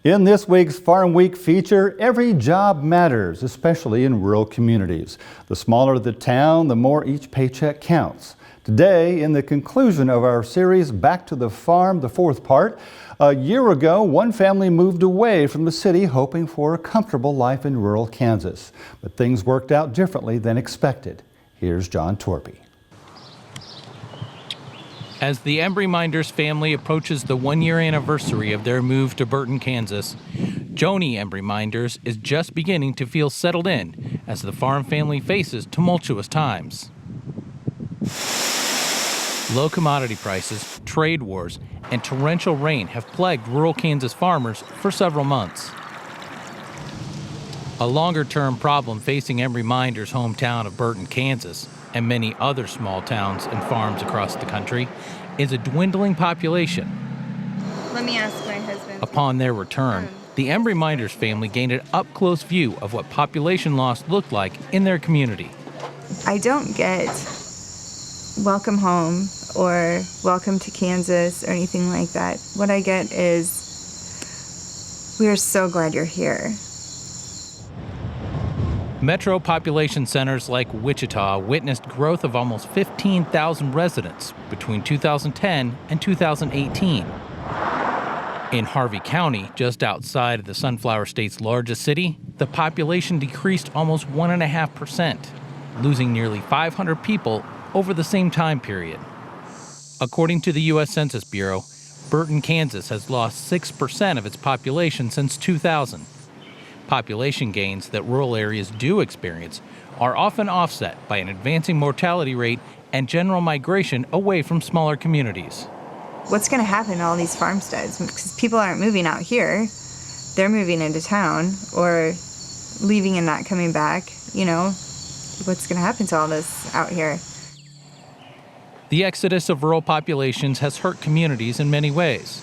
In this week's Farm Week feature, every job matters, especially in rural communities. The smaller the town, the more each paycheck counts. Today, in the conclusion of our series, Back to the Farm, the fourth part, a year ago, one family moved away from the city hoping for a comfortable life in rural Kansas. But things worked out differently than expected. Here's John Torpy. As the Embry-Minders family approaches the one-year anniversary of their move to Burton, Kansas, Joni Embry-Minders is just beginning to feel settled in as the farm family faces tumultuous times. Low commodity prices, trade wars, and torrential rain have plagued rural Kansas farmers for several months. A longer-term problem facing Embry-Minders' hometown of Burton, Kansas, and many other small towns and farms across the country, is a dwindling population. Let me ask my husband. Upon their return, the Embry-Minders family gained an up-close view of what population loss looked like in their community. I don't get welcome home or welcome to Kansas or anything like that. What I get is, we are so glad you're here. Metro population centers like Wichita witnessed growth of almost 15,000 residents between 2010 and 2018. In Harvey County, just outside of the Sunflower State's largest city, the population decreased almost 1.5%, losing nearly 500 people over the same time period. According to the U.S. Census Bureau, Burton, Kansas has lost 6% of its population since 2000. Population gains that rural areas do experience are often offset by an advancing mortality rate and general migration away from smaller communities. What's going to happen to all these farmsteads? Because people aren't moving out here. They're moving into town or leaving and not coming back. You know, what's going to happen to all this out here? The exodus of rural populations has hurt communities in many ways.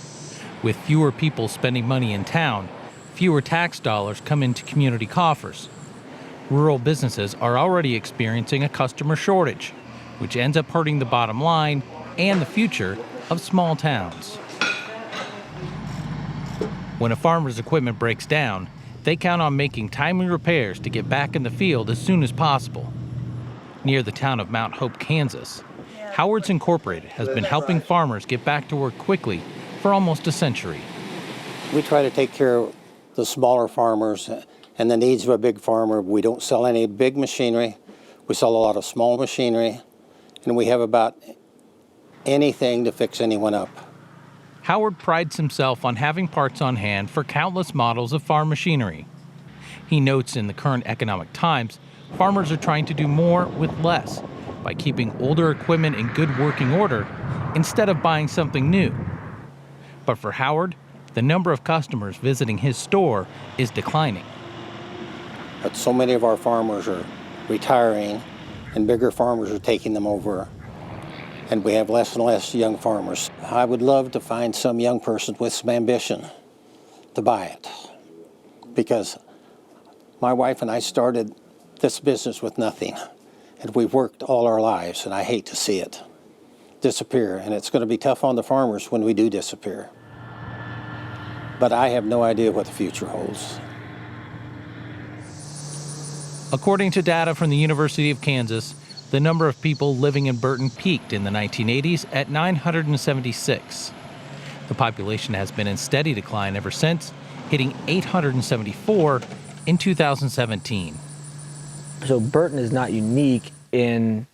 With fewer people spending money in town, fewer tax dollars come into community coffers. Rural businesses are already experiencing a customer shortage, which ends up hurting the bottom line and the future of small towns. When a farmer's equipment breaks down, they count on making timely repairs to get back in the field as soon as possible. Near the town of Mount Hope, Kansas, Howard's Incorporated has been helping farmers get back to work quickly for almost a century. We try to take care of the smaller farmers and the needs of a big farmer. We don't sell any big machinery. We sell a lot of small machinery, and we have about anything to fix anyone up. Howard prides himself on having parts on hand for countless models of farm machinery. He notes in the current economic times, farmers are trying to do more with less by keeping older equipment in good working order instead of buying something new. But for Howard, the number of customers visiting his store is declining. But so many of our farmers are retiring, and bigger farmers are taking them over, and we have less and less young farmers. I would love to find some young person with some ambition to buy it, because my wife and I started this business with nothing, and we've worked all our lives, and I hate to see it disappear, and it's going to be tough on the farmers when we do disappear. But I have no idea what the future holds. According to data from the University of Kansas, the number of people living in Burton peaked in the 1980s at 976. The population has been in steady decline ever since, hitting 874 in 2017. So Burton is not unique in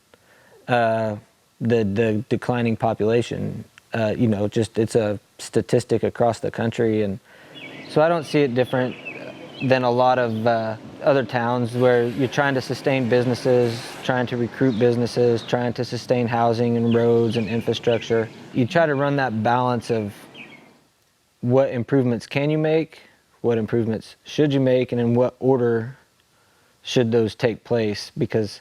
the declining population. It's a statistic across the country, and so I don't see it different than a lot of other towns where you're trying to sustain businesses, trying to recruit businesses, trying to sustain housing and roads and infrastructure. You try to run that balance of what improvements can you make, what improvements should you make, and in what order should those take place, because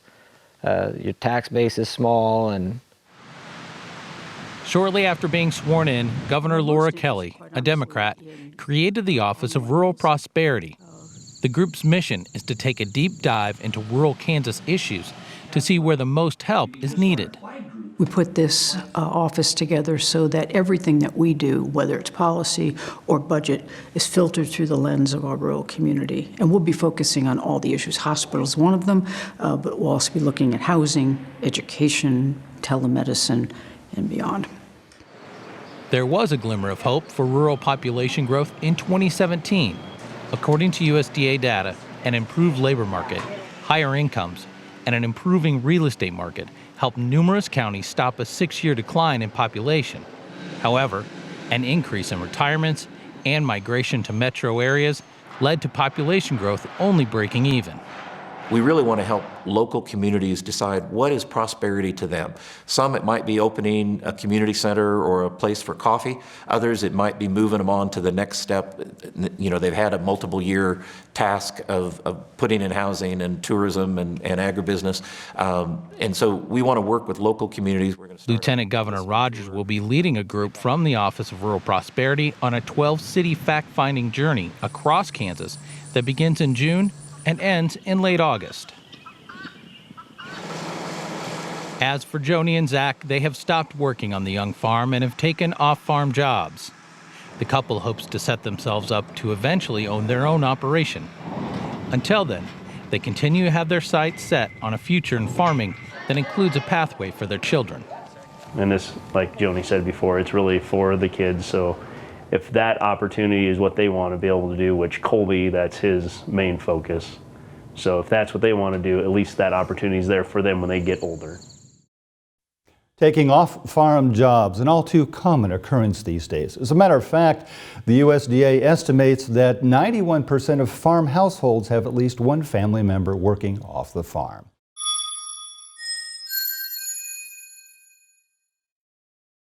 your tax base is small. And shortly after being sworn in, Governor Laura Kelly, a Democrat, created the Office of Rural Prosperity. The group's mission is to take a deep dive into rural Kansas issues to see where the most help is needed. We put this office together so that everything that we do, whether it's policy or budget, is filtered through the lens of our rural community. And we'll be focusing on all the issues. Hospital is one of them, but we'll also be looking at housing, education, telemedicine, and beyond. There was a glimmer of hope for rural population growth in 2017. According to USDA data, an improved labor market, higher incomes, and an improving real estate market helped numerous counties stop a 6-year decline in population. However, an increase in retirements and migration to metro areas led to population growth only breaking even. We really want to help local communities decide what is prosperity to them. Some, it might be opening a community center or a place for coffee. Others, it might be moving them on to the next step. You know, they've had a multiple year task of putting in housing and tourism and agribusiness. And so we want to work with local communities. Lieutenant Governor Rogers will be leading a group from the Office of Rural Prosperity on a 12-city fact-finding journey across Kansas that begins in June and ends in late August. As for Joni and Zach, they have stopped working on the young farm and have taken off-farm jobs. The couple hopes to set themselves up to eventually own their own operation. Until then, they continue to have their sights set on a future in farming that includes a pathway for their children. And this, like Joni said before, it's really for the kids. So if that opportunity is what they want to be able to do, which Colby, that's his main focus. So if that's what they want to do, at least that opportunity is there for them when they get older. Taking off-farm jobs, an all too common occurrence these days. As a matter of fact, the USDA estimates that 91% of farm households have at least one family member working off the farm.